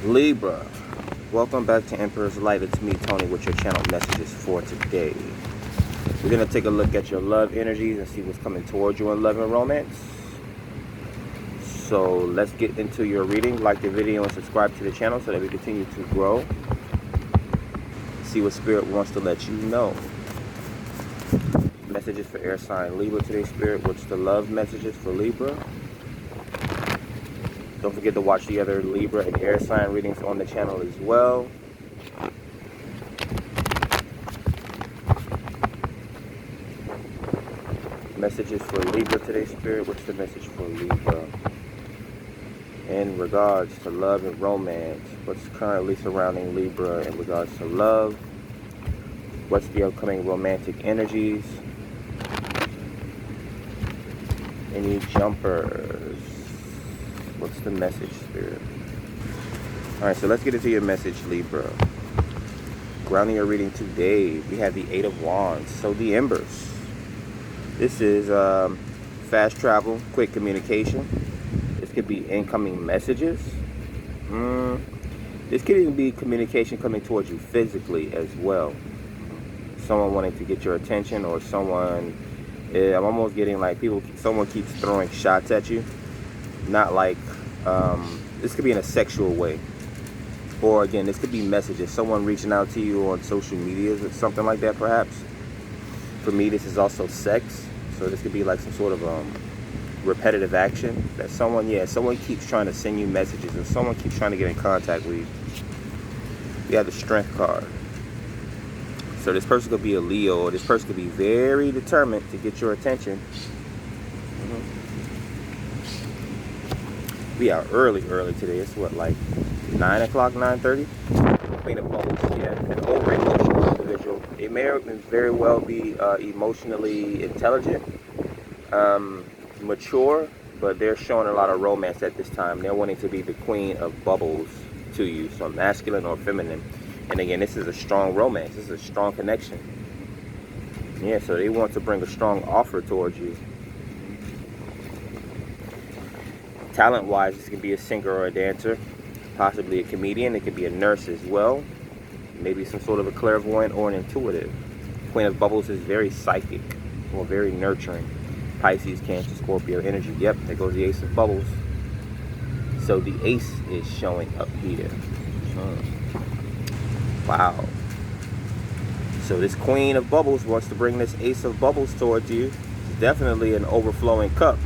Libra, welcome back to Emperor's Light. It's me, Tony, with your channel messages for today. We're going to take a look at your love energies and see what's coming towards you in love and romance. So let's get into your reading. Like the video and subscribe to the channel so that we continue to grow. See what Spirit wants to let you know. Messages for air sign Libra today, Spirit. What's the love messages for Libra? Don't forget to watch the other Libra and air sign readings on the channel as well. Messages for Libra today, Spirit. What's the message for Libra? In regards to love and romance, what's currently surrounding Libra in regards to love? What's the upcoming romantic energies? Any jumpers? What's the message, Spirit? Alright, so let's get into your message, Libra. Grounding your reading today, we have the Eight of Wands. So the Embers. This is fast travel, quick communication. This could be incoming messages. This could even be communication coming towards you physically as well. Someone wanting to get your attention, or someone, I'm almost getting like someone keeps throwing shots at you. Not like, this could be in a sexual way. Or again, this could be messages. Someone reaching out to you on social media or something like that perhaps. For me, this is also sex. So this could be like some sort of repetitive action. That someone keeps trying to send you messages, and someone keeps trying to get in contact with you. We have the Strength card. So this person could be a Leo, or this person could be very determined to get your attention. We are early today. It's what, like 9 o'clock, 9:30? Queen of Bubbles, yeah. An over emotional individual. They may very well be emotionally intelligent, mature, but they're showing a lot of romance at this time. They're wanting to be the Queen of Bubbles to you, so masculine or feminine. And again, this is a strong romance. This is a strong connection. Yeah, so they want to bring a strong offer towards you. Talent-wise, this can be a singer or a dancer, possibly a comedian. It could be a nurse as well, maybe some sort of a clairvoyant or an intuitive. Queen of Bubbles is very psychic or very nurturing. Pisces, Cancer, Scorpio energy. Yep, there goes the Ace of Bubbles. So the Ace is showing up here. Wow. So this Queen of Bubbles wants to bring this Ace of Bubbles towards you. It's definitely an overflowing cup.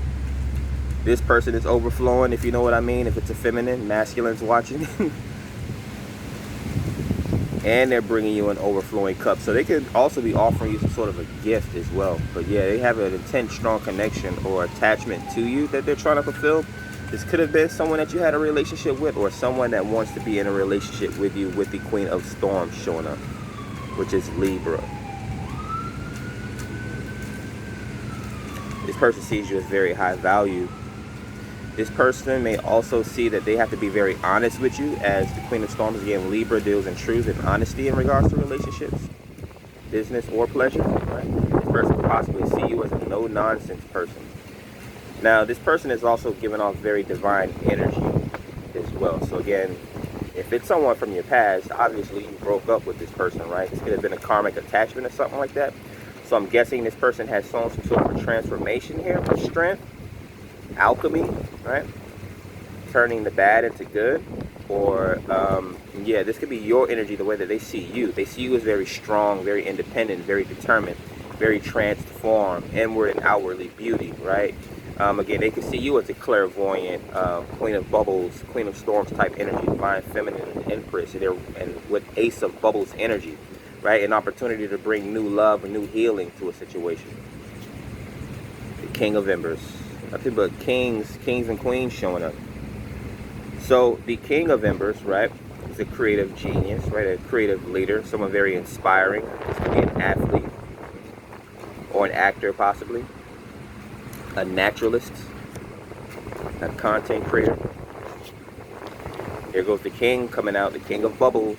This person is overflowing, if you know what I mean. If it's a feminine, masculine's watching. And they're bringing you an overflowing cup. So they could also be offering you some sort of a gift as well. But yeah, they have an intense, strong connection or attachment to you that they're trying to fulfill. This could have been someone that you had a relationship with, or someone that wants to be in a relationship with you, with the Queen of Storms showing up, which is Libra. This person sees you as very high value. This person may also see that they have to be very honest with you, as the Queen of Storms, again, Libra deals in truth and honesty in regards to relationships, business or pleasure, right? This person could possibly see you as a no-nonsense person. Now, this person is also giving off very divine energy as well. So again, if it's someone from your past, obviously you broke up with this person, right? This could have been a karmic attachment or something like that. So I'm guessing this person has shown some sort of a transformation here for strength. Alchemy, right? Turning the bad into good. Or yeah, this could be your energy, the way that they see you. They see you as very strong, very independent, very determined, very transformed, inward and outwardly beauty, right? Again, they can see you as a clairvoyant, Queen of Bubbles, Queen of Storms type energy, divine feminine, Empress, and with Ace of Bubbles energy, right? An opportunity to bring new love and new healing to a situation. The King of Embers. Nothing but kings and queens showing up. So the King of Embers, right, is a creative genius, right, a creative leader, someone very inspiring. This could be an athlete or an actor, possibly a naturalist, a content creator. There goes the King coming out, the King of Bubbles.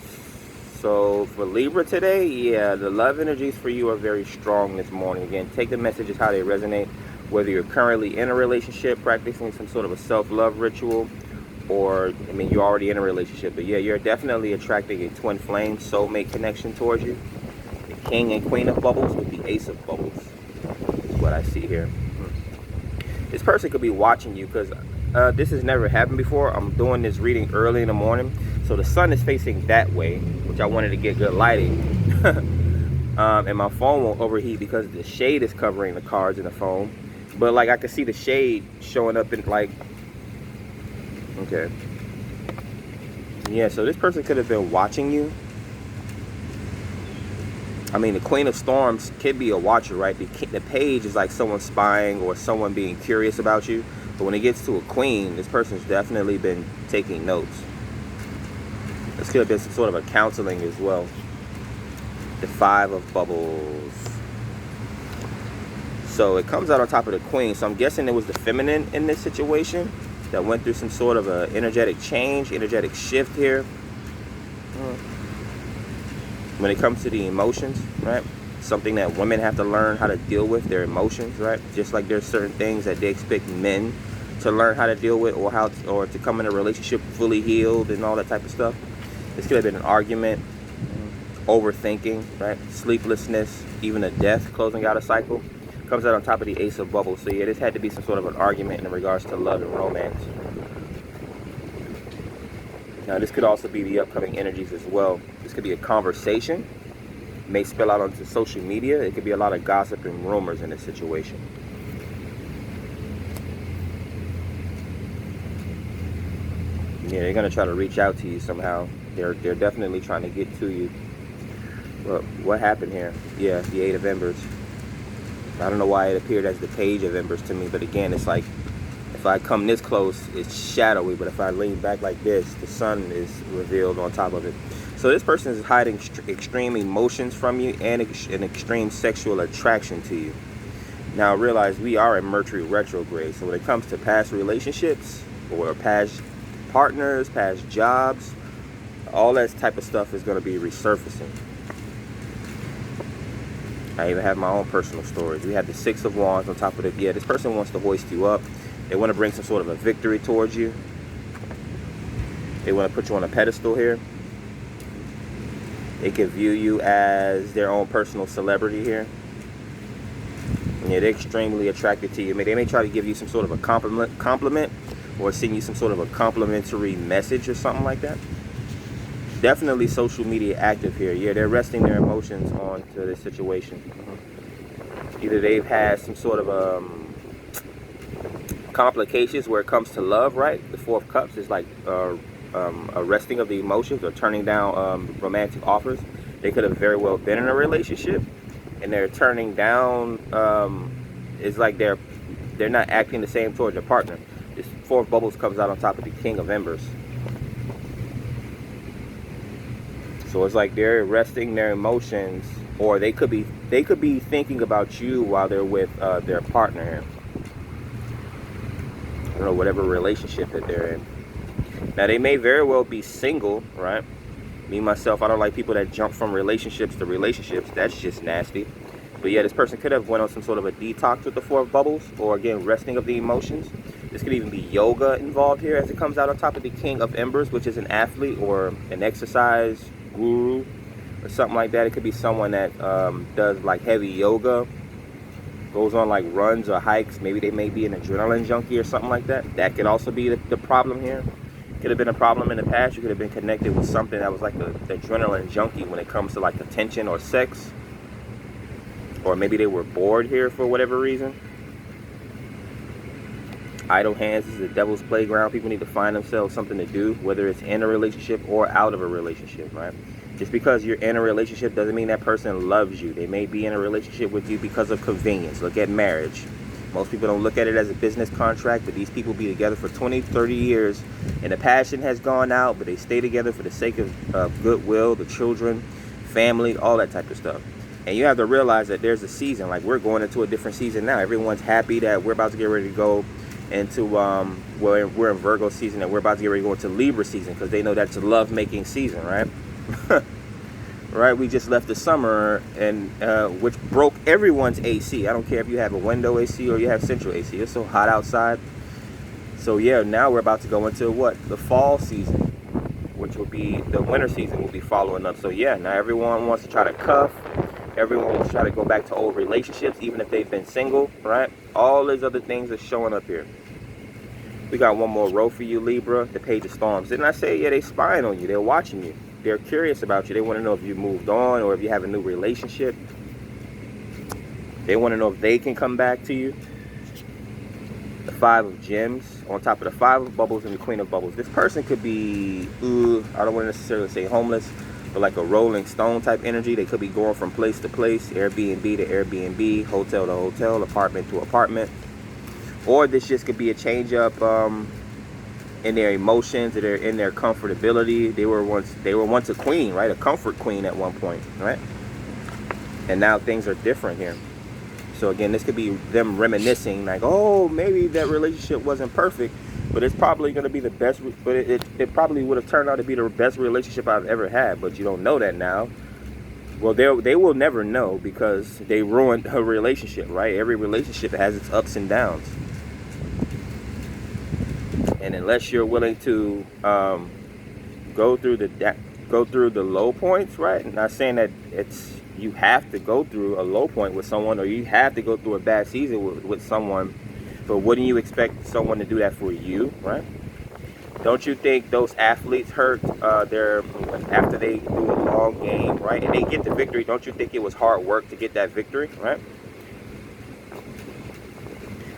So for Libra today, yeah, the love energies for you are very strong this morning. Again, take the messages how they resonate. Whether you're currently in a relationship, practicing some sort of a self-love ritual, or, I mean, you're already in a relationship. But yeah, you're definitely attracting a twin flame soulmate connection towards you. The king and queen of bubbles with the ace of bubbles is what I see here. This person could be watching you because this has never happened before. I'm doing this reading early in the morning, so the sun is facing that way, which I wanted to get good lighting. And my phone won't overheat because the shade is covering the cards in the phone. But like I can see the shade showing up in like, okay. Yeah, so this person could have been watching you. I mean, the Queen of Storms could be a watcher, right? The page is like someone spying or someone being curious about you. But when it gets to a queen, this person's definitely been taking notes. This could have been some sort of a counseling as well. The Five of Bubbles. So it comes out on top of the queen. So I'm guessing it was the feminine in this situation that went through some sort of a energetic change, energetic shift here. When it comes to the emotions, right? Something that women have to learn how to deal with, their emotions, right? Just like there's certain things that they expect men to learn how to deal with, or to come in a relationship fully healed and all that type of stuff. This could have been an argument, overthinking, right? Sleeplessness, even a death, closing out a cycle. Comes out on top of the Ace of Bubbles. So yeah, this had to be some sort of an argument in regards to love and romance. Now this could also be the upcoming energies as well. This could be a conversation. It may spill out onto social media. It could be a lot of gossip and rumors in this situation. Yeah, they're gonna try to reach out to you somehow. They're definitely trying to get to you. Well, what happened here? Yeah, the Eight of Embers. I don't know why it appeared as the Page of Embers to me, but again, it's like, if I come this close, it's shadowy, but if I lean back like this, the sun is revealed on top of it. So this person is hiding extreme emotions from you and an extreme sexual attraction to you. Now realize we are in Mercury retrograde, so when it comes to past relationships or past partners, past jobs, all that type of stuff is going to be resurfacing. I even have my own personal stories. We have the Six of Wands on top of it. Yeah, this person wants to hoist you up. They want to bring some sort of a victory towards you. They want to put you on a pedestal here. They can view you as their own personal celebrity here. Yeah, they're extremely attracted to you. They may try to give you some sort of a compliment or send you some sort of a complimentary message or something like that. Definitely social media active here. Yeah, they're resting their emotions onto this situation. Either they've had some sort of complications where it comes to love, right? The Four of Cups is like a resting of the emotions or turning down romantic offers. They could have very well been in a relationship and they're turning down, it's like they're not acting the same towards their partner. This Four of Bubbles comes out on top of the King of Embers. So it's like they're resting their emotions, or they could be thinking about you while they're with their partner here. I don't know, whatever relationship that they're in. Now they may very well be single, right? Me myself, I don't like people that jump from relationships to relationships. That's just nasty. But yeah, this person could have went on some sort of a detox with the Four of Bubbles, or again, resting of the emotions. This could even be yoga involved here as it comes out on top of the King of Embers, which is an athlete or an exercise guru or something like that. It could be someone that does like heavy yoga, goes on like runs or hikes. Maybe they may be an adrenaline junkie or something like that. That could also be the problem here. Could have been a problem in the past. You could have been connected with something that was like the adrenaline junkie when it comes to like attention or sex. Or maybe they were bored here for whatever reason. Idle hands is the devil's playground. People need to find themselves something to do, whether it's in a relationship or out of a relationship, right? Just because you're in a relationship doesn't mean that person loves you. They may be in a relationship with you because of convenience. Look at marriage. Most people don't look at it as a business contract, but these people be together for 20, 30 years, and the passion has gone out, but they stay together for the sake of goodwill, the children, family, all that type of stuff. And you have to realize that there's a season. Like, we're going into a different season now. Everyone's happy that we're about to get ready to go into, we're in Virgo season, and we're about to get ready to go into Libra season, because they know that's a love-making season, right? Right, we just left the summer, and which broke everyone's AC. I don't care if you have a window AC or you have central AC. It's so hot outside. So yeah, now we're about to go into what? The fall season, which will be the winter season will be following up. So yeah, now everyone wants to try to cuff. Everyone wants to try to go back to old relationships, even if they've been single, right? All these other things are showing up here. We got one more row for you, Libra, the Page of Storms. Didn't I say, yeah, they spying on you. They're watching you. They're curious about you. They want to know if you moved on or if you have a new relationship. They want to know if they can come back to you. The Five of Gems on top of the Five of Bubbles and the Queen of Bubbles. This person could be, I don't want to necessarily say homeless, but like a Rolling Stone type energy. They could be going from place to place, Airbnb to Airbnb, hotel to hotel, apartment to apartment. Or this just could be a change up in their emotions, or in their comfortability. They were once a queen, right? A comfort queen at one point, right? And now things are different here. So again, this could be them reminiscing, like, oh, maybe that relationship wasn't perfect, but it's probably going to be the best. But it probably would have turned out to be the best relationship I've ever had. But you don't know that now. Well, they will never know because they ruined her relationship, right? Every relationship has its ups and downs. And unless you're willing to go through the low points, right? I'm not saying that you have to go through a low point with someone, or you have to go through a bad season with someone, but wouldn't you expect someone to do that for you, right? Don't you think those athletes hurt after they do a long game, right? And they get the victory. Don't you think it was hard work to get that victory, right?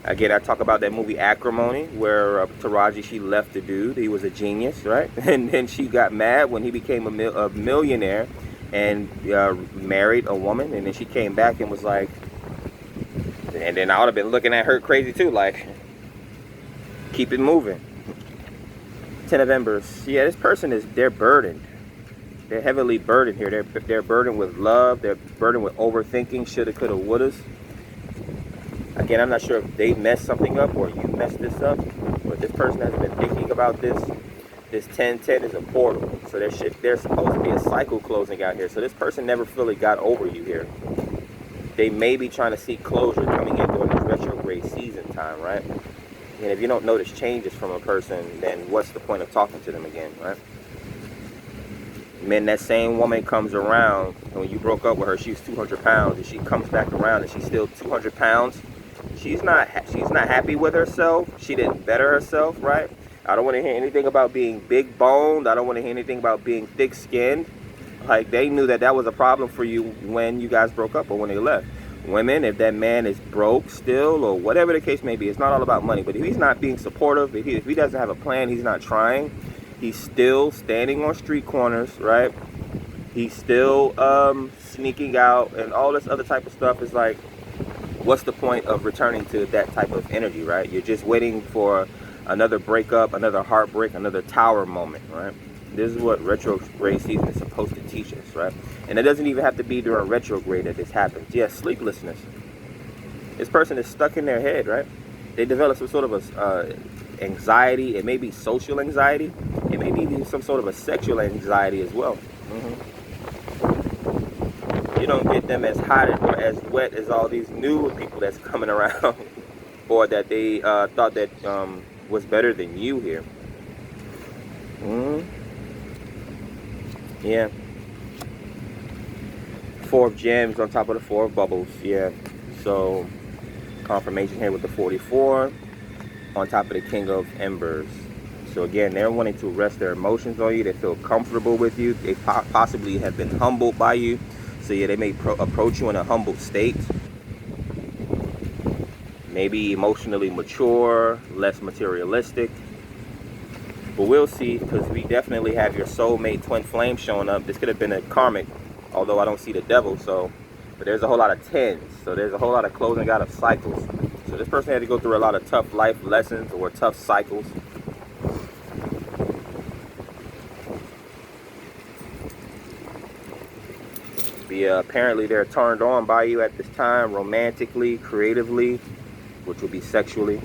Again, I talk about that movie Acrimony, where Taraji, she left the dude. He was a genius, right? And then she got mad when he became a millionaire and married a woman. And then she came back and was like, and then I would have been looking at her crazy too, like, keep it moving. 10 of Embers. Yeah, this person they're burdened. They're heavily burdened here. They're burdened with love. They're burdened with overthinking, shoulda, coulda, wouldas. Again, I'm not sure if they messed something up or you messed this up, but this person has been thinking about this. This 10-10 is a portal. So there's supposed to be a cycle closing out here. So this person never fully got over you here. They may be trying to seek closure coming in during this retrograde season time, right? And if you don't notice changes from a person, then what's the point of talking to them again, right? And then that same woman comes around, and when you broke up with her, she was 200 pounds, and she comes back around and she's still 200 pounds. She's not happy with herself. She didn't better herself, right? I don't want to hear anything about being big boned. I don't want to hear anything about being thick skinned. Like, they knew that was a problem for you when you guys broke up or when they left. Women, if that man is broke still or whatever the case may be, it's not all about money. But if he's not being supportive, if he doesn't have a plan, he's not trying. He's still standing on street corners, right? He's still sneaking out and all this other type of stuff. Is like, what's the point of returning to that type of energy, right? You're just waiting for another breakup, another heartbreak, another tower moment, right? This is what retrograde season is supposed to teach us, right? And it doesn't even have to be during retrograde that this happens. Yes, sleeplessness. This person is stuck in their head, right? They develop some sort of anxiety. It may be social anxiety. It may be some sort of a sexual anxiety as well. You don't get them as hot or as wet as all these new people that's coming around, or that they thought that was better than you here. Yeah. 4 of Gems on top of the 4 of Bubbles. Yeah. So confirmation here with the 44 on top of the King of Embers. So again, they're wanting to rest their emotions on you. They feel comfortable with you. They possibly have been humbled by you. So yeah, they may approach you in a humble state. Maybe emotionally mature, less materialistic. But we'll see, because we definitely have your soulmate twin flame showing up. This could have been a karmic, although I don't see the devil. But there's a whole lot of 10s. So there's a whole lot of closing out of cycles. So this person had to go through a lot of tough life lessons or tough cycles. Apparently they're turned on by you at this time, romantically, creatively, which will be sexually.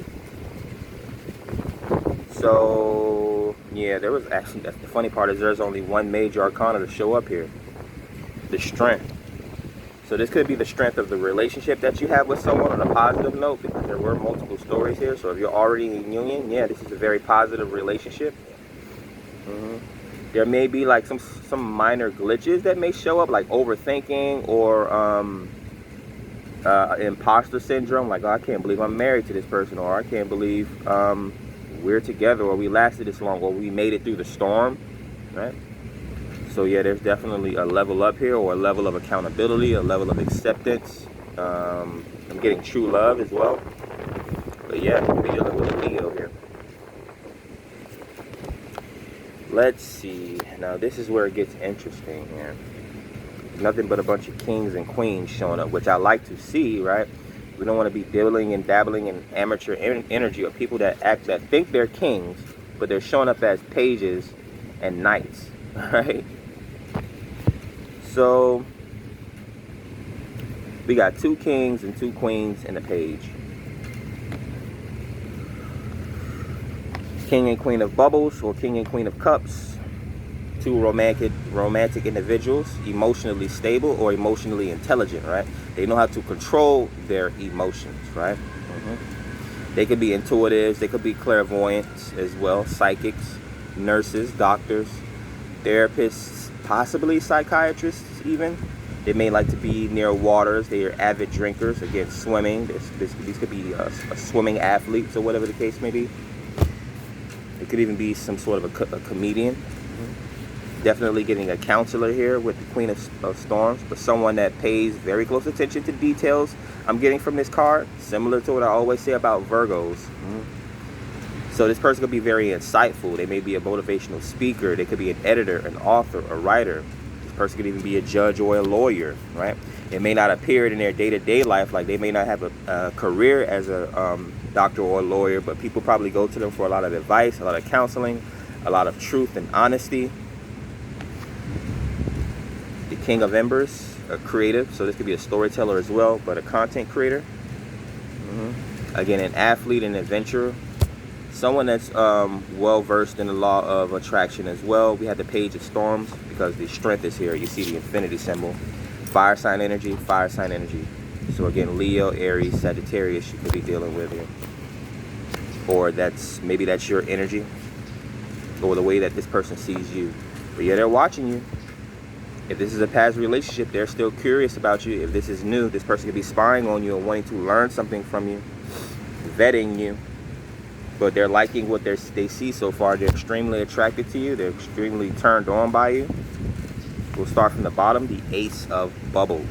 So yeah, there was actually, that's the funny part, is there's only one major arcana to show up here. The Strength. So this could be the strength of the relationship that you have with someone on a positive note, because there were multiple stories here. So if you're already in union, yeah, this is a very positive relationship. There may be like some minor glitches that may show up, like overthinking or imposter syndrome, like, oh, I can't believe I'm married to this person, or I can't believe we're together, or we lasted this long, or we made it through the storm, right? So yeah, there's definitely a level up here, or a level of accountability, a level of acceptance. I'm getting true love as well. But yeah, we're dealing with a Leo here. Let's see. Now this is where it gets interesting here. Nothing but a bunch of kings and queens showing up, which I like to see, right? We don't want to be dibbling and dabbling in amateur energy, or people that think they're kings, but they're showing up as pages and knights, right? So we got 2 kings and 2 queens in the page. King and queen of bubbles, or king and queen of cups. 2 romantic individuals, emotionally stable or emotionally intelligent, right? They know how to control their emotions, right? They could be intuitives, they could be clairvoyants as well, psychics, nurses, doctors, therapists, possibly psychiatrists even. They may like to be near waters. They are avid drinkers. Again, swimming. These could be swimming athletes, or whatever the case may be. It could even be some sort of a comedian. Definitely getting a counselor here with the Queen of Storms, but someone that pays very close attention to details. I'm getting from this card, similar to what I always say about Virgos. So this person could be very insightful. They may be a motivational speaker. They could be an editor, an author, a writer. This person could even be a judge or a lawyer, right? It may not appear in their day-to-day life, like they may not have a career as a doctor or a lawyer, but people probably go to them for a lot of advice, a lot of counseling, a lot of truth and honesty. The King of Embers, a creative, so this could be a storyteller as well, but a content creator. Again, an athlete, an adventurer, someone that's well versed in the law of attraction as well. We have the Page of Storms because the strength is here. You see the infinity symbol. Fire sign energy, fire sign energy. So again, Leo, Aries, Sagittarius you could be dealing with here. Or maybe that's your energy, or the way that this person sees you. But yeah, they're watching you. If this is a past relationship, they're still curious about you. If this is new, this person could be spying on you and wanting to learn something from you, vetting you. But they're liking what they see so far. They're extremely attracted to you. They're extremely turned on by you. We'll start from the bottom, the Ace of Bubbles.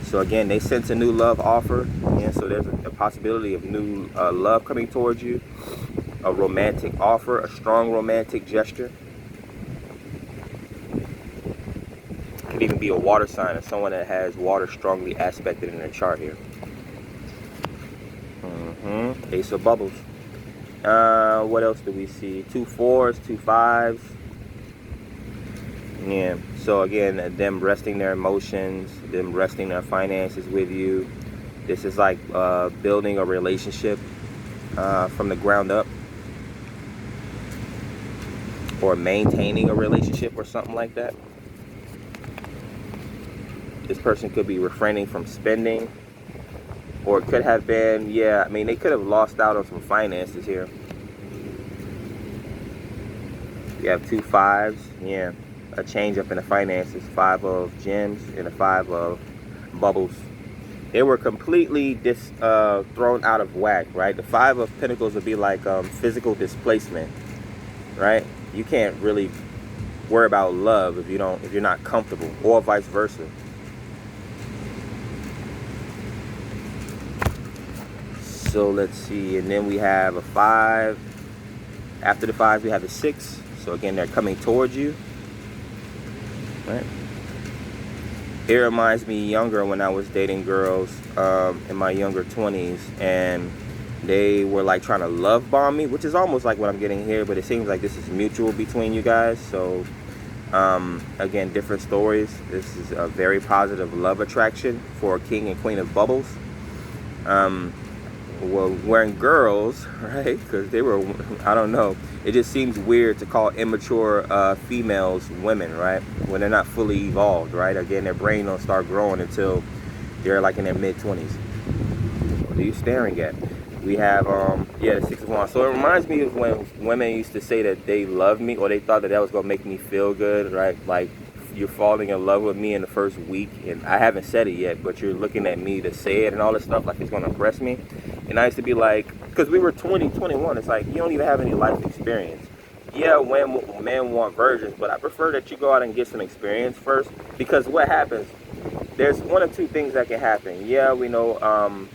So again, they sense a new love offer. And so there's a possibility of new love coming towards you. A romantic offer, a strong romantic gesture. Could even be a water sign, or someone that has water strongly aspected in their chart here. Ace of Bubbles. What else do we see? 2 4s, 2 5s. Yeah. So again, them resting their emotions, them resting their finances with you. This is like building a relationship from the ground up, or maintaining a relationship or something like that. This person could be refraining from spending, or it could have been, I mean, they could have lost out on some finances here. You have 2 5s, a change up in the finances. 5 of gems and a 5 of bubbles. They were completely thrown out of whack, right? The 5 of Pentacles would be like physical displacement, right? You can't really worry about love if you're not comfortable, or vice versa. So let's see, and then we have a 5. After the 5, we have a 6. So again, they're coming towards you, right? It reminds me younger when I was dating girls in my younger 20s, and they were like trying to love bomb me, which is almost like what I'm getting here, but it seems like this is mutual between you guys. So again, different stories. This is a very positive love attraction for King and Queen of Bubbles. well, wearing girls, right? Because they were, I don't know. It just seems weird to call immature females women, right? When they're not fully evolved, right? Again, their brain don't start growing until they're like in their mid-20s. What are you staring at? We have, yeah, the Six of Wands. So it reminds me of when women used to say that they loved me, or they thought that that was going to make me feel good, right? Like, you're falling in love with me in the first week, and I haven't said it yet, but you're looking at me to say it and all this stuff, like it's going to impress me. And I used to be like, because we were 20, 21, it's like, you don't even have any life experience. Yeah, when men want virgins, but I prefer that you go out and get some experience first, because what happens, there's one of two things that can happen. Yeah, we know,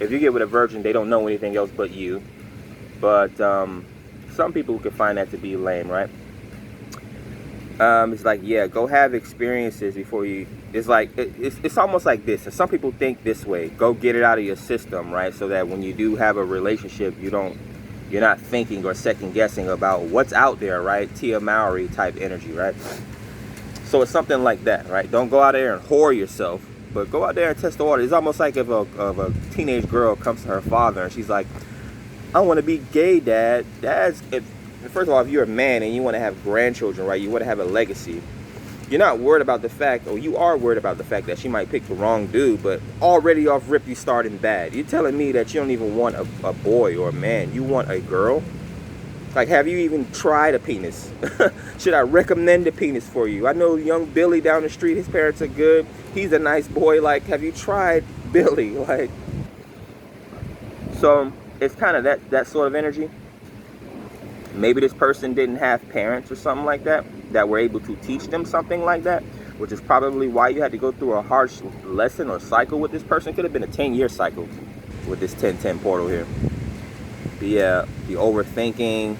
if you get with a virgin, they don't know anything else but you. But some people could find that to be lame, right? It's like, yeah, go have experiences before you. It's like it's almost like this. And some people think this way. Go get it out of your system, right? So that when you do have a relationship, you're not thinking or second guessing about what's out there, right? Tia Mowry type energy, right? So it's something like that, right? Don't go out there and whore yourself, but go out there and test the water. It's almost like if a teenage girl comes to her father and she's like, I want to be gay, Dad. First of all, if you're a man and you want to have grandchildren, right, you want to have a legacy, you're not worried about the fact, or you are worried about the fact that she might pick the wrong dude, but already off rip you starting bad. You're telling me that you don't even want a boy or a man, you want a girl? Like, have you even tried a penis? Should I recommend a penis for you? I know young Billy down the street, his parents are good, he's a nice boy. Like, have you tried Billy? Like, so it's kind of that sort of energy. Maybe this person didn't have parents or something like that were able to teach them something like that, which is probably why you had to go through a harsh lesson or cycle with this person. Could have been a 10-year cycle with this 10-10 portal here. But yeah, the overthinking,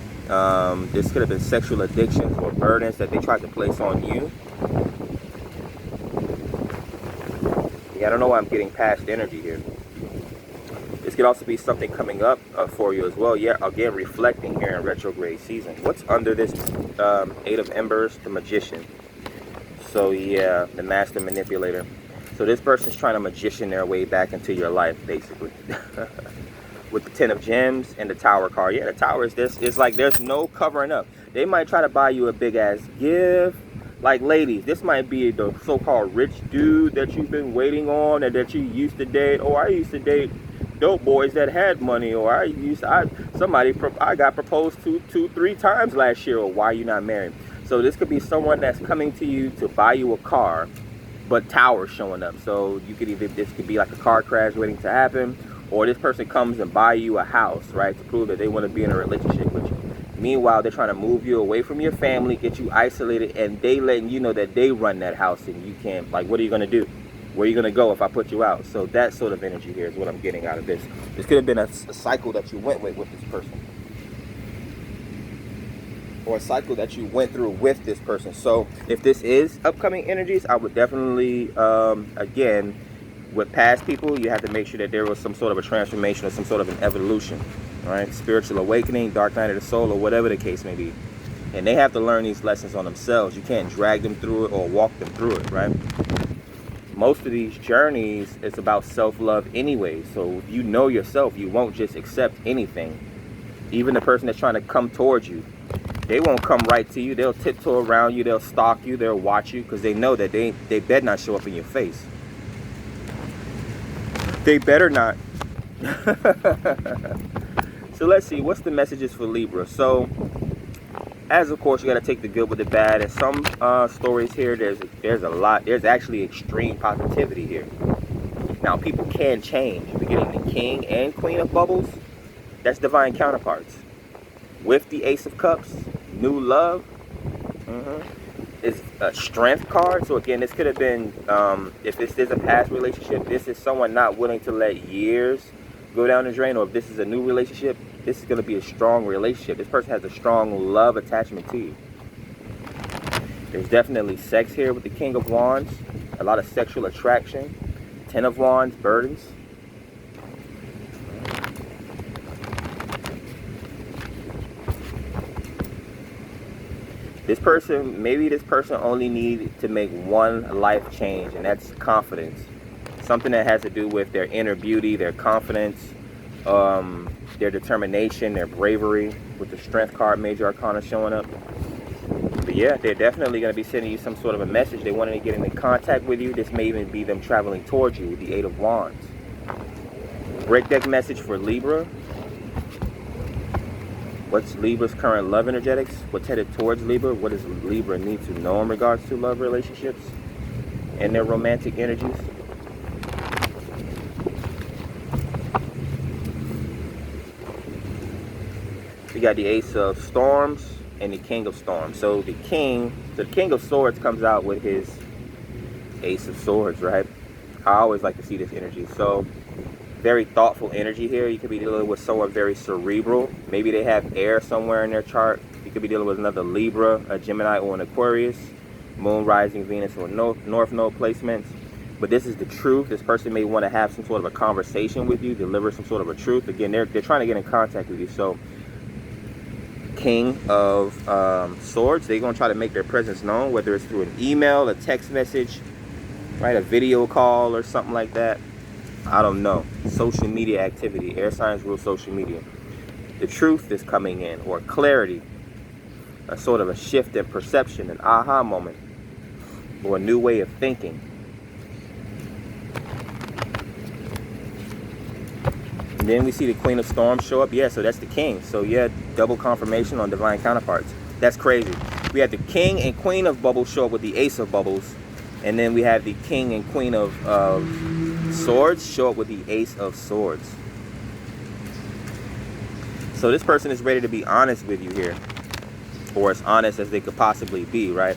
this could have been sexual addictions or burdens that they tried to place on you. Yeah, I don't know why I'm getting past energy here. This could also be something coming up for you as well. Yeah, again, reflecting here in retrograde season. What's under this Eight of Embers? The Magician. So yeah, the Master Manipulator. So this person's trying to magician their way back into your life, basically. With the Ten of Gems and the Tower card. Yeah, the Tower is this. It's like there's no covering up. They might try to buy you a big-ass gift. Like, ladies, this might be the so-called rich dude that you've been waiting on and that you used to date. Oh, I used to date dope boys that had money, or I got proposed to 2-3 times last year, or why are you not married? So this could be someone that's coming to you to buy you a car, but Tower's showing up. So you could this could be like a car crash waiting to happen, or this person comes and buy you a house, right, to prove that they want to be in a relationship with you. Meanwhile, they're trying to move you away from your family, get you isolated, and they letting you know that they run that house and you can't. Like, what are you going to do? Where are you going to go if I put you out? So that sort of energy here is what I'm getting out of this. This could have been a cycle that you went with this person. Or a cycle that you went through with this person. So if this is upcoming energies, I would definitely, again, with past people, you have to make sure that there was some sort of a transformation or some sort of an evolution. Right? Spiritual awakening, dark night of the soul, or whatever the case may be. And they have to learn these lessons on themselves. You can't drag them through it or walk them through it, right? Most of these journeys, it's about self-love anyway. So if you know yourself, you won't just accept anything. Even the person that's trying to come towards you, they won't come right to you. They'll tiptoe around you. They'll stalk you. They'll watch you because they know that they better not show up in your face. They better not. So let's see, what's the messages for Libra? So, as of course, you got to take the good with the bad. And some stories here, there's a lot. There's actually extreme positivity here. Now, people can change. We're getting the King and Queen of Bubbles. That's divine counterparts. With the Ace of Cups, new love. It's a Strength card. So again, this could have been, if this is a past relationship, this is someone not willing to let years go down the drain. Or if this is a new relationship, this is going to be a strong relationship. This person has a strong love attachment to you. There's definitely sex here with the King of Wands. A lot of sexual attraction. Ten of Wands, burdens. This person, maybe this person only needs to make one life change, and that's confidence. Something that has to do with their inner beauty, their confidence, their determination, their bravery, with the Strength card, Major Arcana showing up. But yeah, they're definitely going to be sending you some sort of a message. They want to get in contact with you. This may even be them traveling towards you with the Eight of Wands. Breakdeck message for Libra. What's Libra's current love energetics? What's headed towards Libra? What does Libra need to know in regards to love relationships and their romantic energies? We got the Ace of Storms and the King of Storms. So the King of Swords comes out with his Ace of Swords, right? I always like to see this energy. So very thoughtful energy here. You could be dealing with someone very cerebral. Maybe they have air somewhere in their chart. You could be dealing with another Libra, a Gemini, or an Aquarius. Moon, rising, Venus, or North Node placements. But this is the truth. This person may want to have some sort of a conversation with you, deliver some sort of a truth. Again, they're trying to get in contact with you. So King of Swords, they're going to try to make their presence known, whether it's through an email, a text message, right, a video call or something like that. I don't know. Social media activity. Air signs rule social media. The truth is coming in, or clarity, a sort of a shift in perception, an aha moment, or a new way of thinking. And then we see the Queen of Storms show up. Yeah, so that's the King. So yeah, double confirmation on divine counterparts. That's crazy. We have the King and Queen of Bubbles show up with the Ace of Bubbles. And then we have the King and Queen of Swords show up with the Ace of Swords. So this person is ready to be honest with you here, or as honest as they could possibly be, right?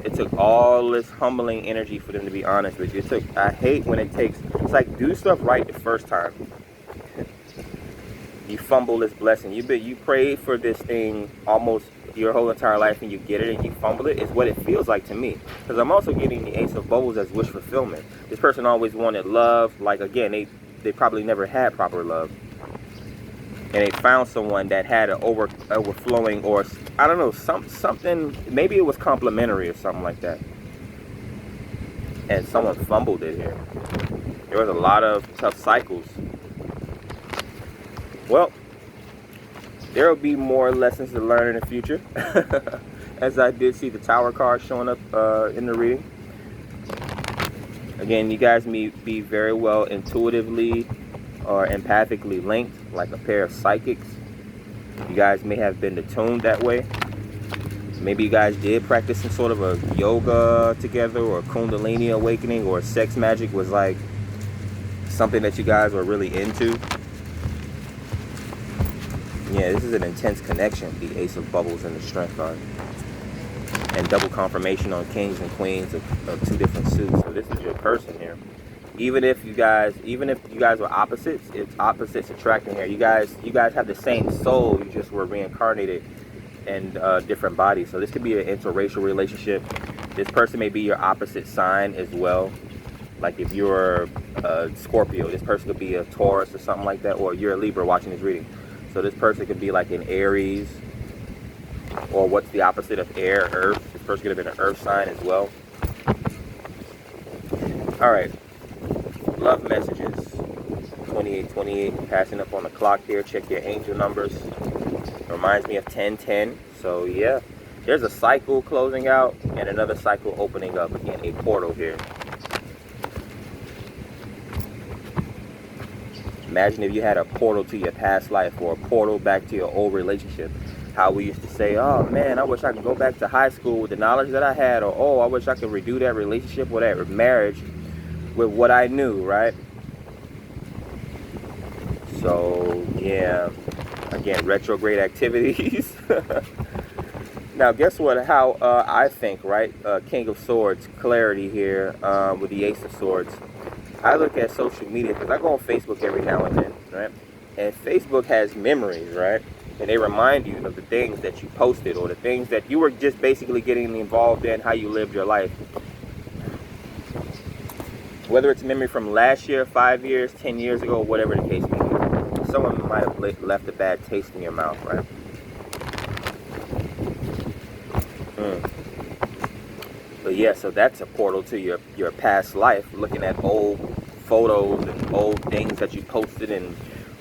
It took all this humbling energy for them to be honest with you. I hate when it takes, it's like, do stuff right the first time. You fumble this blessing. You prayed for this thing almost your whole entire life, and you get it and you fumble it. It's what it feels like to me, because I'm also getting the Ace of Bubbles as wish fulfillment. This person always wanted love. Like, again, they probably never had proper love, and they found someone that had an overflowing, or I don't know, something. Maybe it was complimentary or something like that, and someone fumbled it here. There was a lot of tough cycles. Well, there will be more lessons to learn in the future, as I did see the Tower card showing up in the reading. Again, you guys may be very well intuitively or empathically linked, like a pair of psychics. You guys may have been attuned that way. Maybe you guys did practice some sort of a yoga together, or a Kundalini awakening, or sex magic was like something that you guys were really into. Yeah, this is an intense connection, the Ace of Bubbles and the Strength card. And double confirmation on Kings and Queens of two different suits. So this is your person here. Even if you guys were opposites, it's opposites attracting here. You guys have the same soul, you just were reincarnated in different bodies. So this could be an interracial relationship. This person may be your opposite sign as well. Like if you're a Scorpio, this person could be a Taurus or something like that, or you're a Libra watching this reading. So this person could be like an Aries, or what's the opposite of air? Earth. This person could have been an earth sign as well. All right. Love messages. 2828, passing up on the clock here. Check your angel numbers. Reminds me of 1010. So yeah, there's a cycle closing out and another cycle opening up. Again, a portal here. Imagine if you had a portal to your past life, or a portal back to your old relationship. How we used to say, oh man, I wish I could go back to high school with the knowledge that I had, or oh, I wish I could redo that relationship or that marriage with what I knew, right? So yeah, again, retrograde activities. Now guess what, how I think, right? King of Swords, clarity here with the Ace of Swords. I look at social media because I go on Facebook every now and then, right? And Facebook has memories, right? And they remind you of the things that you posted, or the things that you were just basically getting involved in, how you lived your life. Whether it's a memory from last year, 5 years, 10 years ago, whatever the case may be. Someone might have left a bad taste in your mouth, right? But yeah, so that's a portal to your past life, looking at old photos and old things that you posted in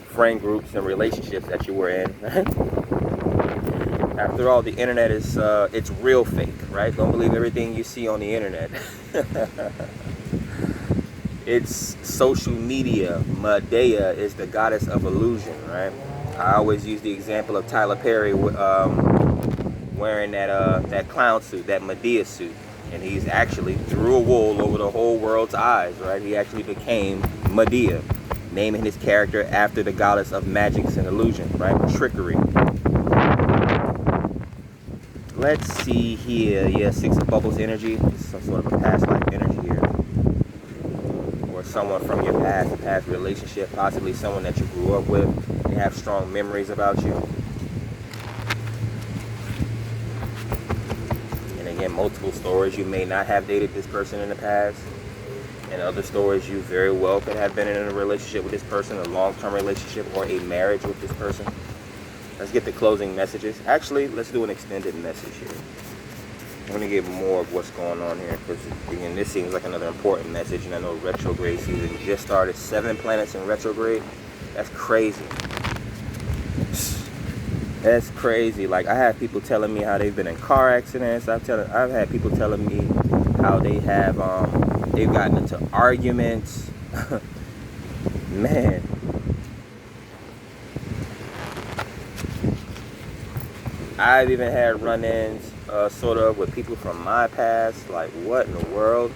friend groups and relationships that you were in. After all, the internet is it's real fake, right? Don't believe everything you see on the internet. It's social media. Medea is the goddess of illusion, right? I always use the example of Tyler Perry wearing that clown suit, that Medea suit, and he's actually threw a wool over the whole world's eyes, right? He actually became Medea, naming his character after the goddess of magics and illusion, right? Trickery. Let's see here. Yeah, Six of Bubbles energy. This is some sort of a past life energy here. Or someone from your past, a past relationship, possibly someone that you grew up with. They have strong memories about you. And again, multiple stories. You may not have dated this person in the past. And other stories, you very well could have been in a relationship with this person, a long-term relationship, or a marriage with this person. Let's get the closing messages. Actually, let's do an extended message here. I'm going to get more of what's going on here, because again, this seems like another important message, and I know retrograde season just started. 7 planets in retrograde. That's crazy. That's crazy. Like, I have people telling me how they've been in car accidents. I've had people telling me how they have they've gotten into arguments. Man. I've even had run-ins sort of with people from my past. Like, what in the world?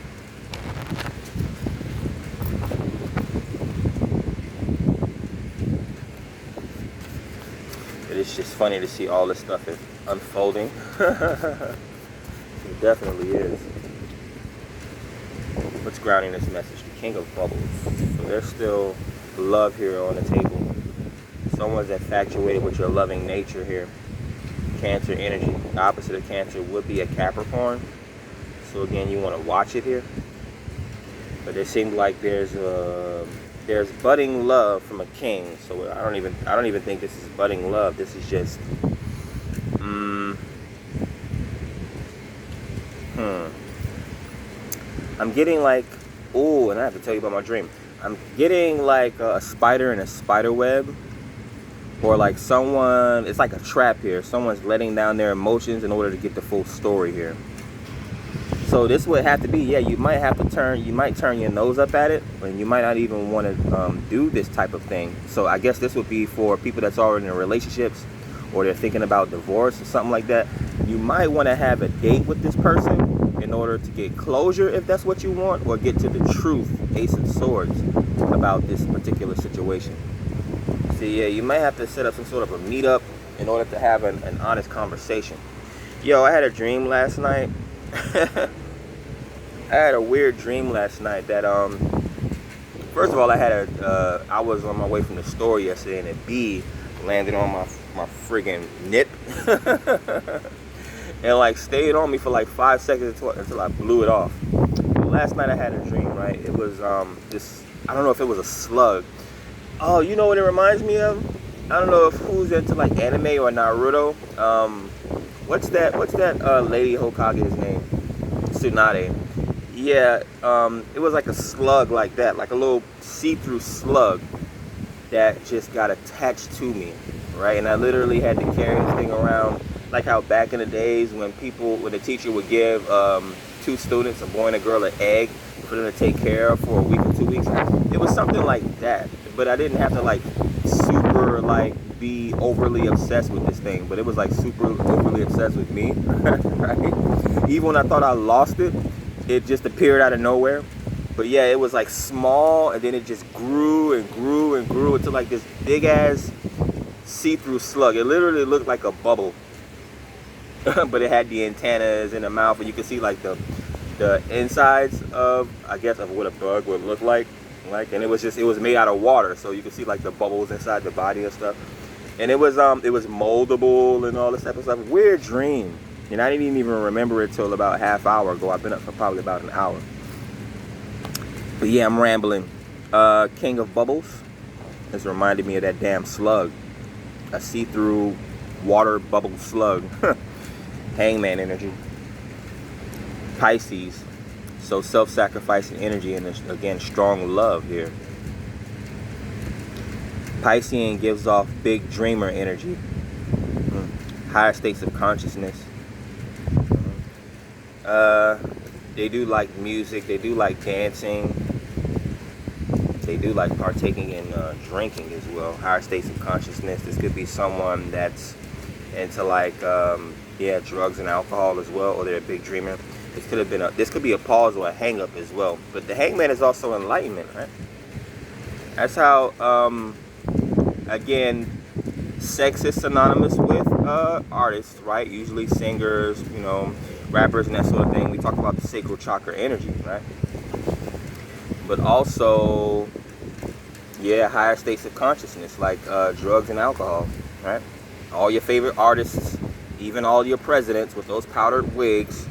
It's just funny to see all this stuff is unfolding. It definitely is. What's grounding this message? The King of Bubbles. So there's still love here on the table. Someone's infatuated with your loving nature here. Cancer energy. The opposite of Cancer would be a Capricorn. So again, you want to watch it here. But it seems like there's budding love from a king. So I don't even think this is budding love. This is just I'm getting like, oh, and I have to tell you about my dream. I'm getting like a spider in a spider web. Or like someone, it's like a trap here. Someone's letting down their emotions in order to get the full story here. So this would have to be, yeah, you might turn your nose up at it, and you might not even want to do this type of thing. So I guess this would be for people that's already in relationships, or they're thinking about divorce or something like that. You might want to have a date with this person in order to get closure, if that's what you want, or get to the truth, Ace of Swords, about this particular situation. So yeah, you might have to set up some sort of a meetup in order to have an honest conversation. Yo, I had a dream last night. I had a weird dream last night that first of all, I was on my way from the store yesterday, and a bee landed on my friggin' nip and like stayed on me for like 5 seconds until I blew it off. Last night I had a dream, right? It was this, I don't know if it was a slug. Oh, you know what it reminds me of? I don't know if who's into like anime or Naruto. What's that Lady Hokage's name? Tsunade. Yeah, it was like a slug like that, like a little see-through slug that just got attached to me, right? And I literally had to carry this thing around, like how back in the days when the teacher would give 2 students, a boy and a girl, an egg for them to take care of for a week or 2 weeks. It was something like that, but I didn't have to like super like be overly obsessed with this thing, but it was like super overly obsessed with me, right? Even when I thought I lost it, it just appeared out of nowhere. But yeah, it was like small, and then it just grew and grew and grew into like this big ass see-through slug. It literally looked like a bubble, but it had the antennas in the mouth, and you could see like the insides of, I guess, of what a bug would look like, and it was made out of water, so you could see like the bubbles inside the body and stuff. And it was moldable and all this type of stuff. Weird dream, and I didn't even remember it till about half hour ago. I've been up for probably about an hour. But yeah, I'm rambling. King of Bubbles. This reminded me of that damn slug, a see-through water bubble slug. Hangman energy. Pisces, so self-sacrificing energy, and again, strong love here. Piscean gives off big dreamer energy, higher states of consciousness. They do like music, they do like dancing, they do like partaking in drinking as well, higher states of consciousness. This could be someone that's into like, yeah, drugs and alcohol as well, or they're a big dreamer. This could be a pause or a hang up as well. But the hangman is also enlightenment, right? That's how, again, sex is synonymous with artists, right? Usually singers, you know, rappers and that sort of thing. We talk about the sacral chakra energy, right? But also, yeah, higher states of consciousness like drugs and alcohol, right? All your favorite artists, even all your presidents with those powdered wigs,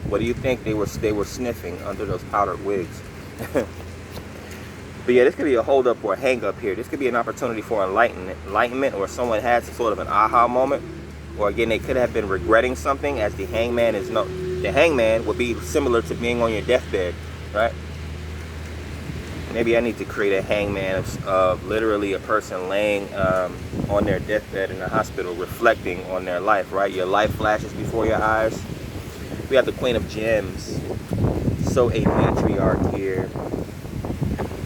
what do you think they were sniffing under those powdered wigs? But yeah, this could be a hold up or a hang up here. This could be an opportunity for enlightenment, or someone had some sort of an aha moment, or again, they could have been regretting something, as the hangman is the hangman would be similar to being on your deathbed, right? Maybe I need to create a hangman of literally a person laying on their deathbed in the hospital, reflecting on their life, right? Your life flashes before your eyes. We have the Queen of Gems, so a matriarch here.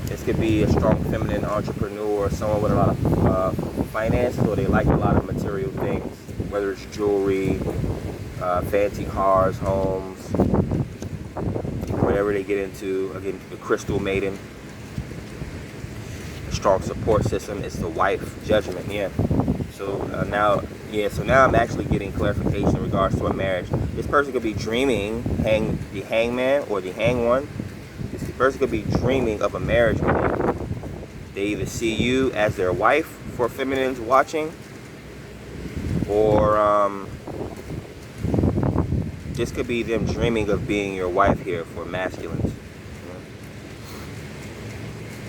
This could be a strong feminine entrepreneur, someone with a lot of finances, or they like a lot of material things, whether it's jewelry, fancy cars, homes, whatever they get into. Again, the crystal maiden. A strong support system is the wife, judgment, yeah. So now I'm actually getting clarification in regards to a marriage. This person could be dreaming, the hangman or the hang one. This person could be dreaming of a marriage with you. They either see you as their wife for feminines watching, or this could be them dreaming of being your wife here for masculines.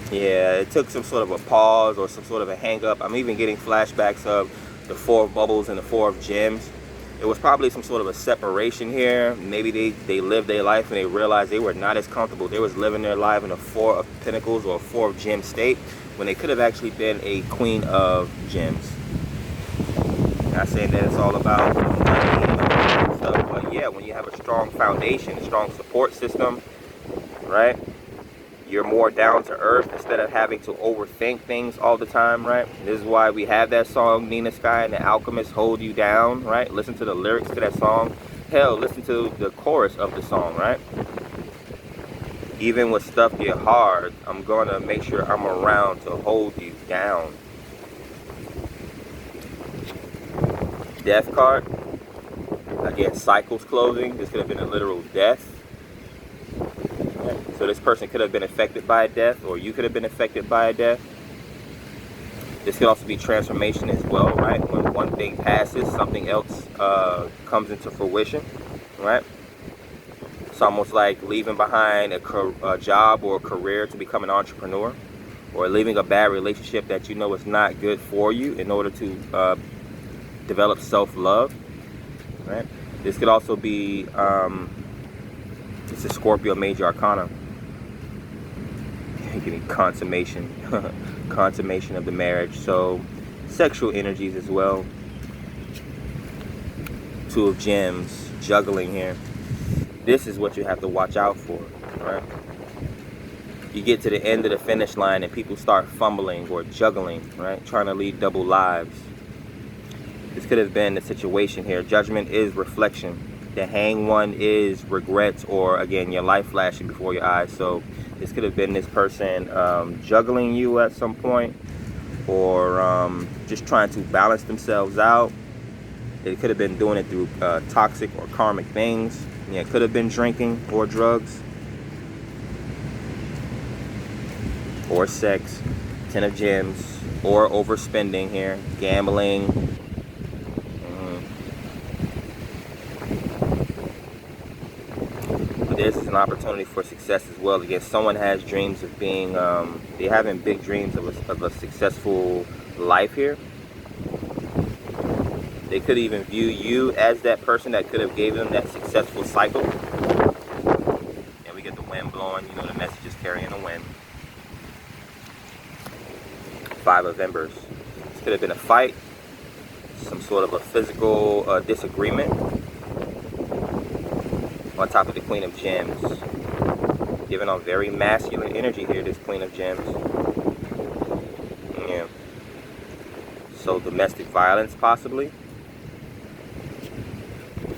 Yeah, it took some sort of a pause or some sort of a hang up. I'm even getting flashbacks of the Four of Bubbles and the Four of Gems. It was probably some sort of a separation here. Maybe they lived their life and they realized they were not as comfortable. They was living their life in a Four of Pentacles or a Four of Gems state, when they could have actually been a Queen of Gems. Not saying that it's all about money and all that stuff, but yeah, when you have a strong foundation, a strong support system, right? You're more down to earth instead of having to overthink things all the time, right? This is why we have that song, Nina Sky and the Alchemist, Hold You Down, right? Listen to the lyrics to that song. Hell, listen to the chorus of the song, right? Even when stuff get hard, I'm gonna make sure I'm around to hold you down. Death card. Again, cycles closing. This could have been a literal death. So this person could have been affected by a death, or you could have been affected by a death. This could also be transformation as well, right? When one thing passes, something else comes into fruition, right? It's almost like leaving behind a job or a career to become an entrepreneur, or leaving a bad relationship that you know is not good for you in order to develop self-love, right? This could also be, it's a Scorpio Major Arcana. Getting consummation, consummation of the marriage. So sexual energies as well. Two of Gems, juggling here. This is what you have to watch out for, right? You get to the end of the finish line and people start fumbling or juggling, right? Trying to lead double lives. This could have been the situation here. Judgment is reflection. The hang one is regrets, or again, your life flashing before your eyes. So this could have been this person juggling you at some point, or just trying to balance themselves out. They could have been doing it through toxic or karmic things. Yeah, it could have been drinking or drugs or sex. Ten of Gems, or overspending here, gambling. This is an opportunity for success as well. Again, someone has dreams of being, they're having big dreams of a successful life here. They could even view you as that person that could have gave them that successful cycle. on, you know, the message is carrying the wind. 5 of Embers. This could have been a fight, some sort of a physical disagreement. On top of the Queen of Gems. Giving off very masculine energy here, this Queen of Gems. Yeah. So domestic violence, possibly.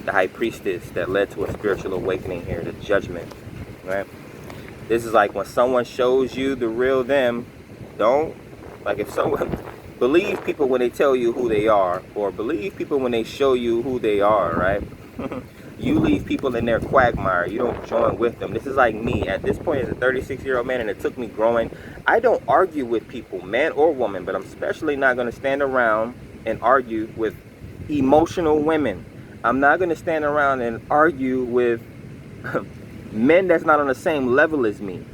The High Priestess that led to a spiritual awakening here, the Judgment, right? This is like when someone shows you the real them, don't, like if someone, believe people when they tell you who they are, or believe people when they show you who they are, right? You leave people in their quagmire. You don't join with them. This is like me at this point as a 36-year-old man, and it took me growing. I don't argue with people, man or woman, but I'm especially not going to stand around and argue with emotional women. I'm not going to stand around and argue with men that's not on the same level as me.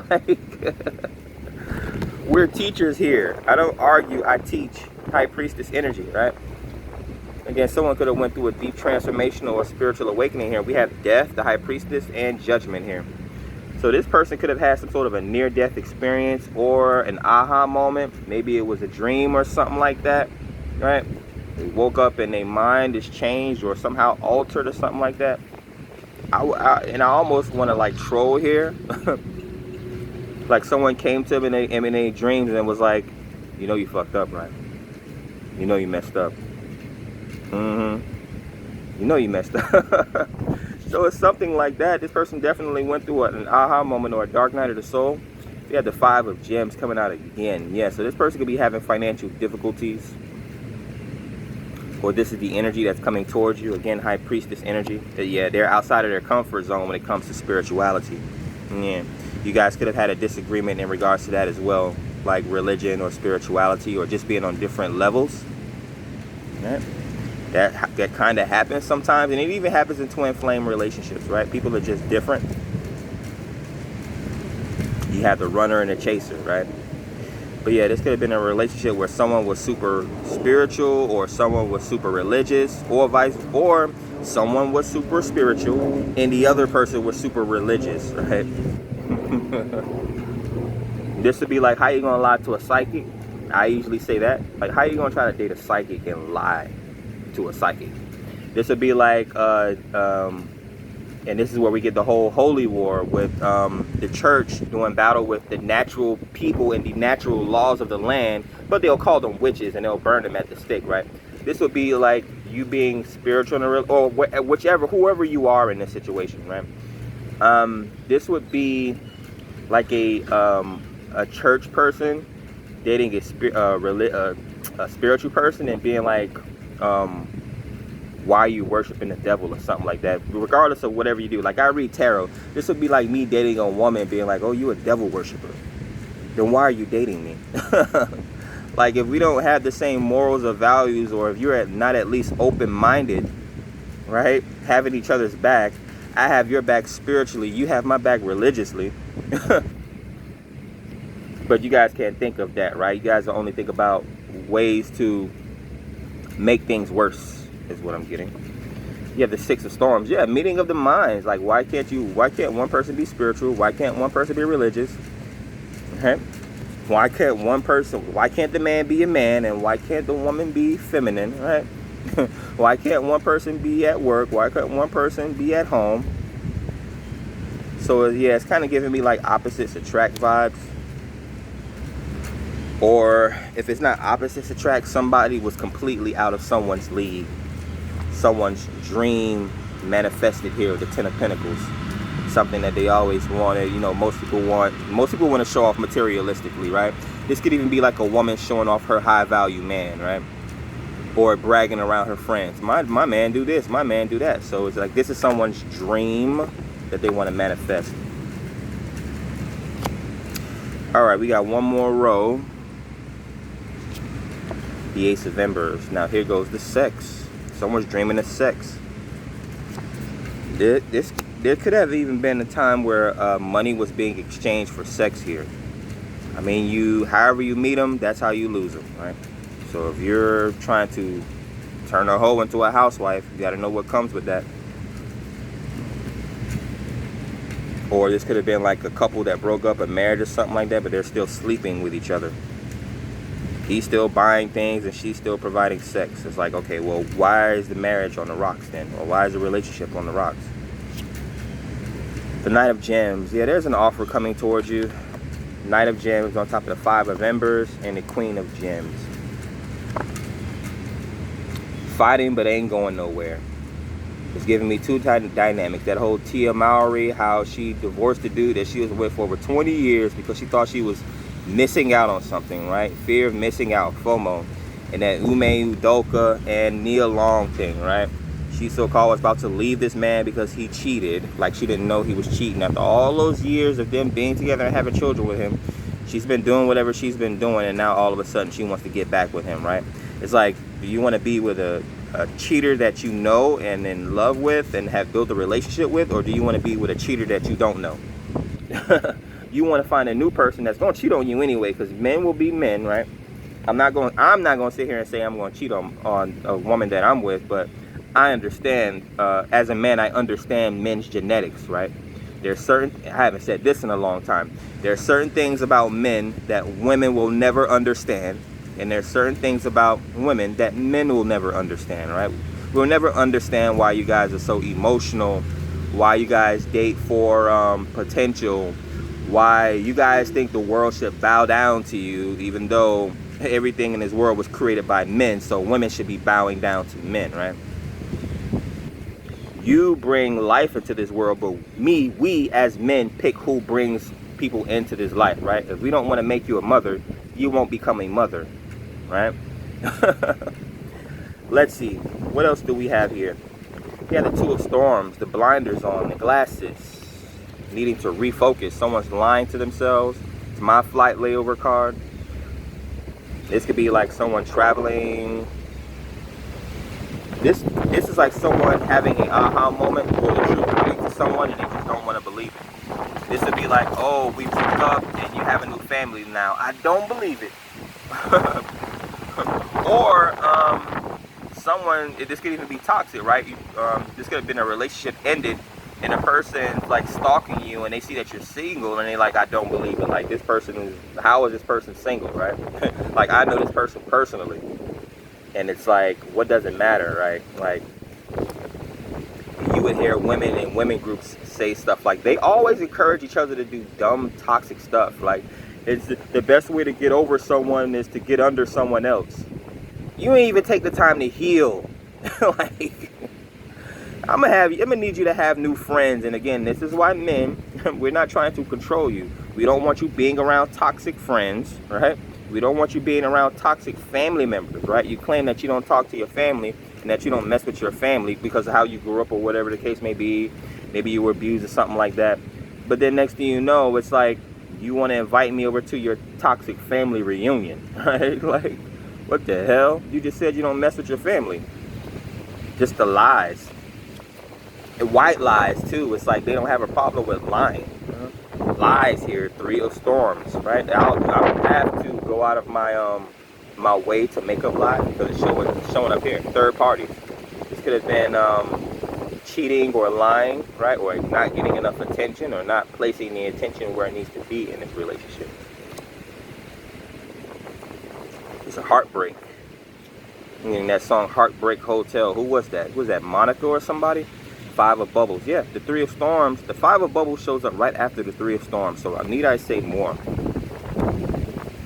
Like, we're teachers here. I don't argue, I teach. High Priestess energy, right? Again, someone could have went through a deep transformation or a spiritual awakening here. We have Death, the High Priestess, and Judgment here. So this person could have had some sort of a near-death experience or an aha moment. Maybe it was a dream or something like that, right? They woke up and their mind is changed or somehow altered or something like that. I almost want to like troll here. Like someone came to them in their dreams and was like, you know you fucked up, right? You know you messed up. You know you messed up. So it's something like that. This person definitely went through an aha moment or a dark night of the soul. We had the 5 of Gems coming out again. Yeah, so this person could be having financial difficulties. Or this is the energy that's coming towards you. Again, High Priestess energy. Yeah, they're outside of their comfort zone when it comes to spirituality. Yeah, you guys could have had a disagreement in regards to that as well. Like religion or spirituality or just being on different levels. Right? That kind of happens sometimes, and it even happens in twin flame relationships, right? People are just different. You have the runner and the chaser, right? But yeah, this could have been a relationship where someone was super spiritual or someone was super religious, or or someone was super spiritual and the other person was super religious, right? This would be like, how you gonna lie to a psychic? I usually say that. Like, how you gonna try to date a psychic and lie to a psychic? This would be like, and this is where we get the whole holy war with the church doing battle with the natural people and the natural laws of the land, but they'll call them witches and they'll burn them at the stake, right? This would be like you being spiritual or whichever, whoever you are in this situation, right? This would be like a church person dating a spiritual person and being like, why are you worshiping the devil or something like that, regardless of whatever you do. Like, I read tarot. This would be like me dating a woman being like, oh, you a devil worshiper, then why are you dating me? Like, if we don't have the same morals or values, or if you're not at least open-minded, right, having each other's back, I have your back spiritually, you have my back religiously. But you guys can't think of that, right? You guys only think about ways to make things worse, is what I'm getting. You have the 6 of Storms. Yeah, meeting of the minds. Like, why can't one person be spiritual? Why can't one person be religious? Okay? Why can't the man be a man and why can't the woman be feminine, right? Why can't one person be at work? Why can't one person be at home? So yeah, it's kind of giving me like opposites attract vibes. Or if it's not opposites attract, somebody was completely out of someone's league. Someone's dream manifested here with the 10 of Pentacles. Something that they always wanted. You know, most people want to show off materialistically, right? This could even be like a woman showing off her high value man, right? Or bragging around her friends. My man do this, my man do that. So it's like this is someone's dream that they want to manifest. All right, we got one more row. The Ace of Embers. Now here goes the sex. Someone's dreaming of sex. There could have even been a time where money was being exchanged for sex here. I mean, however you meet them, that's how you lose them, right? So if you're trying to turn a hoe into a housewife, you got to know what comes with that. Or this could have been like a couple that broke up, a marriage or something like that, but they're still sleeping with each other. He's still buying things and she's still providing sex. It's like, okay, well, why is the marriage on the rocks then? Or why is the relationship on the rocks? The Knight of Gems. Yeah, there's an offer coming towards you. Knight of Gems on top of the Five of Embers and the Queen of Gems. Fighting but ain't going nowhere. It's giving me two dynamics. That whole Tia Mowry, how she divorced the dude that she was with for over 20 years because she thought she was missing out on something, right? Fear of missing out, FOMO. And that Ume Udoka and Nia Long thing, right? She so-called was about to leave this man because he cheated. Like she didn't know he was cheating. After all those years of them being together and having children with him, she's been doing whatever she's been doing, and now all of a sudden she wants to get back with him, right? It's like, do you want to be with a cheater that you know and in love with and have built a relationship with, or do you want to be with a cheater that you don't know? You want to find a new person that's going to cheat on you anyway, because men will be men, right? I'm not going to sit here and say I'm going to cheat on a woman that I'm with, but I understand, as a man, I understand men's genetics, right? There's certain, I haven't said this in a long time, there are certain things about men that women will never understand, and there's certain things about women that men will never understand, right? We'll never understand why you guys are so emotional, why you guys date for potential, why you guys think the world should bow down to you, even though everything in this world was created by men, so women should be bowing down to men, right? You bring life into this world, but we as men pick who brings people into this life, right? If we don't want to make you a mother, you won't become a mother, right? Let's see, what else do we have here? We have the Two of Storms, the blinders on, the glasses, needing to refocus. Someone's lying to themselves. It's my flight layover card. This could be like someone traveling. This is like someone having an aha moment or the truth coming to someone and they just don't want to believe it. This would be like, oh, we broke up and you have a new family now. I don't believe it. Or someone, this could even be toxic, right? This could have been a relationship ended and a person like stalking you and they see that you're single and they like, I don't believe it. Like, this person is, how is this person single, right? Like, I know this person personally. And it's like, what does it matter, right? Like, you would hear women in women groups say stuff like, they always encourage each other to do dumb, toxic stuff. Like, it's the best way to get over someone is to get under someone else. You ain't even take the time to heal. Like, I'm gonna need you to have new friends. And again, this is why men, we're not trying to control you. We don't want you being around toxic friends, right? We don't want you being around toxic family members, right? You claim that you don't talk to your family and that you don't mess with your family because of how you grew up or whatever the case may be. Maybe you were abused or something like that. But then next thing you know, it's like, you want to invite me over to your toxic family reunion, right? Like, what the hell? You just said you don't mess with your family. Just the lies. And white lies too. It's like they don't have a problem with lying. Lies here. Three of Storms, right? I don't have to go out of my my way to make up lies because it's showing up here. Third parties. This could have been cheating or lying, right? Or not getting enough attention or not placing the attention where it needs to be in this relationship. It's a heartbreak. In that song Heartbreak Hotel, who was that? Was that Monica or somebody? Five of Bubbles. Yeah, the Three of Storms. The Five of Bubbles shows up right after the Three of Storms. So need I say more?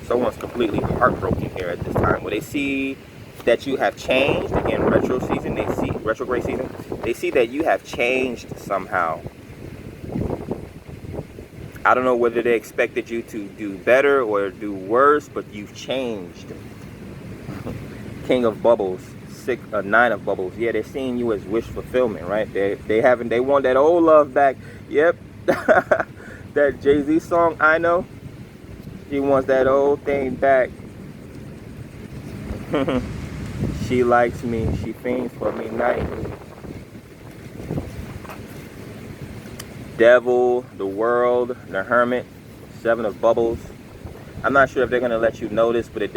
Someone's completely heartbroken here at this time. When they see that you have changed, again, retrograde season, they see that you have changed somehow. I don't know whether they expected you to do better or do worse, but you've changed. King of Bubbles. Nine of Bubbles. Yeah, they're seeing you as wish fulfillment, right? They want that old love back. Yep. That Jay-Z song, I Know. He wants that old thing back. She likes me. She fiends for me night. Devil, the World, the Hermit, Seven of Bubbles. I'm not sure if they're gonna let you know this, but it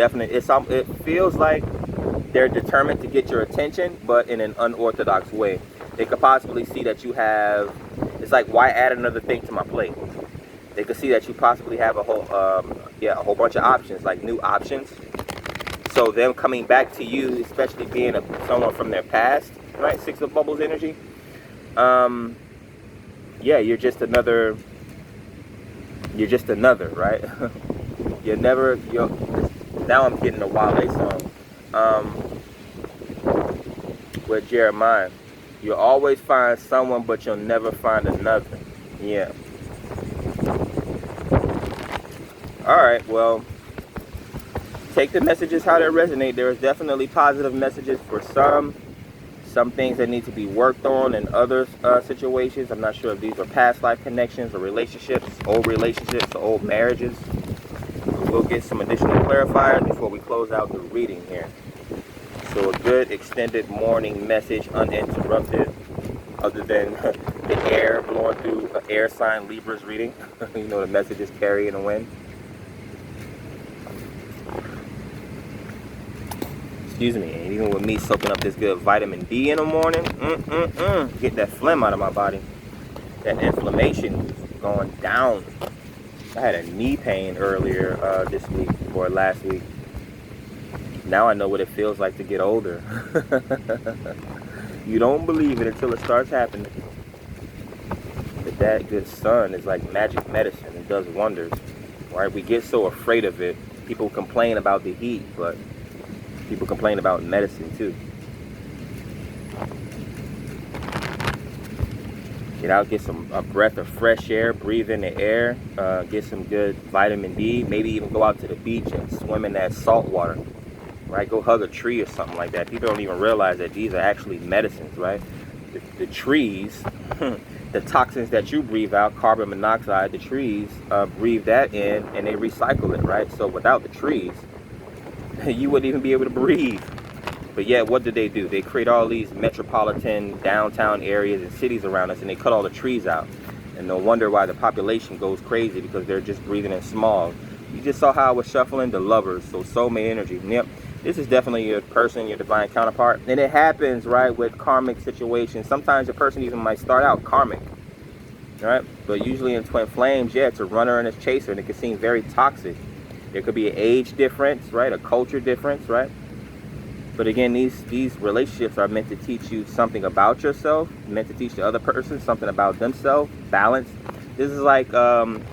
feels like they're determined to get your attention, but in an unorthodox way. They could possibly see that you have It's like, why add another thing to my plate? They could see that you possibly have a whole bunch of options, like new options. So them coming back to you, especially being someone from their past, right? Six of Bubbles energy. Yeah, you're just another, right? Now I'm getting a Wale song. With Jeremiah. You'll always find someone, but you'll never find another. Yeah. Alright, well, take the messages how they resonate. There is definitely positive messages for some things that need to be worked on in other situations. I'm not sure if these are past life connections or relationships, or old marriages. We'll get some additional clarifiers before we close out the reading here. So a good extended morning message, uninterrupted, other than the air blowing through an air sign Libra's reading. You know, the messages carry in the wind. Excuse me, and even with me soaking up this good vitamin D in the morning, get that phlegm out of my body. That inflammation going down. I had a knee pain earlier this week or last week. Now I know what it feels like to get older. You don't believe it until it starts happening. But that good sun is like magic medicine. It does wonders. Right? We get so afraid of it. People complain about the heat, but people complain about medicine too. Get out, get a breath of fresh air, breathe in the air, get some good vitamin D. Maybe even go out to the beach and swim in that salt water. Right? Go hug a tree or something like that. People don't even realize that these are actually medicines, right? The trees, the toxins that you breathe out, carbon monoxide, the trees breathe that in and they recycle it, right? So without the trees, you wouldn't even be able to breathe. But yet, what do? They create all these metropolitan downtown areas and cities around us, and they cut all the trees out. And no wonder why the population goes crazy, because they're just breathing in smog. You just saw how I was shuffling the Lovers, so soulmate energy. Yep, this is definitely your person, your divine counterpart. And it happens, right, with karmic situations. Sometimes a person even might start out karmic, right? But usually in twin flames, yeah, it's a runner and a chaser, and it can seem very toxic. There could be an age difference, right? A culture difference, right? But again, these relationships are meant to teach you something about yourself, meant to teach the other person something about themselves, balance. This is like the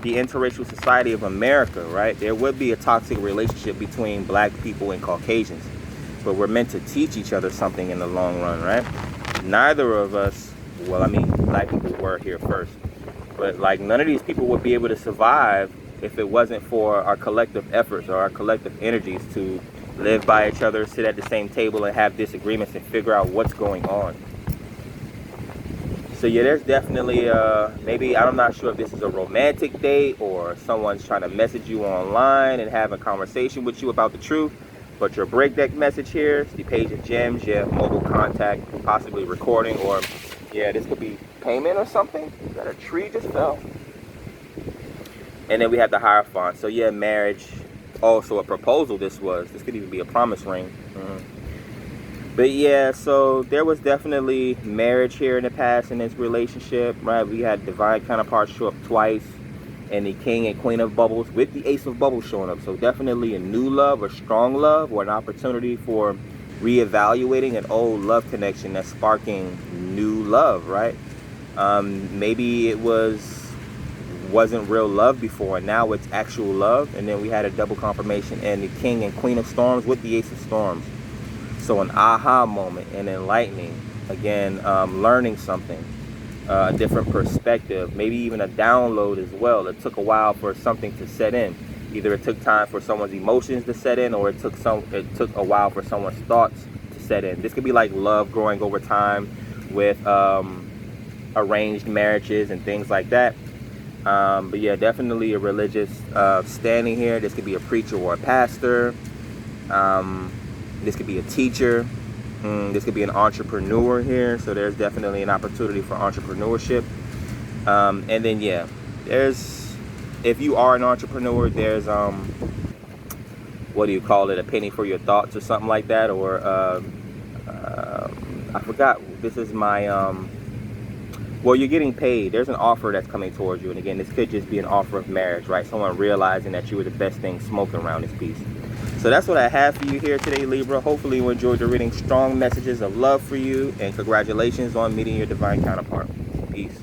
interracial society of America, right? There would be a toxic relationship between black people and Caucasians, but we're meant to teach each other something in the long run, right? Neither of us, well, I mean, black people were here first, but like none of these people would be able to survive if it wasn't for our collective efforts or our collective energies to live by each other, sit at the same table and have disagreements and figure out what's going on. So yeah, there's definitely maybe, I'm not sure if this is a romantic date or someone's trying to message you online and have a conversation with you about the truth, but your break deck message here is the Page of Gems, yeah, mobile contact, possibly recording, or yeah, this could be payment or something. That a tree just fell. And then we have the Hierophant. So yeah, marriage. Also a proposal this could even be a promise ring. But yeah, so there was definitely marriage here in the past in this relationship, right? We had divine counterparts show up twice, and the King and Queen of Bubbles with the Ace of Bubbles showing up. So definitely a new love, or strong love, or an opportunity for reevaluating an old love connection that's sparking new love, right? Maybe it wasn't real love before, and now it's actual love. And then we had a double confirmation, and the King and Queen of Storms with the Ace of Storms. So an aha moment, an enlightening, again, learning something, a different perspective, maybe even a download as well. It took a while for something to set in. Either it took time for someone's emotions to set in, or it took a while for someone's thoughts to set in. This could be like love growing over time with arranged marriages and things like that. But yeah, definitely a religious standing here. This could be a preacher or a pastor. This could be a teacher. This could be an entrepreneur here. So there's definitely an opportunity for entrepreneurship. And then yeah, if you are an entrepreneur, there's what do you call it? A penny for your thoughts or something like that. Or I forgot. This is my Well, you're getting paid. There's an offer that's coming towards you. And again, this could just be an offer of marriage, right? Someone realizing that you were the best thing smoking around this piece. So that's what I have for you here today, Libra. Hopefully you enjoyed the reading. Strong messages of love for you. And congratulations on meeting your divine counterpart. Peace.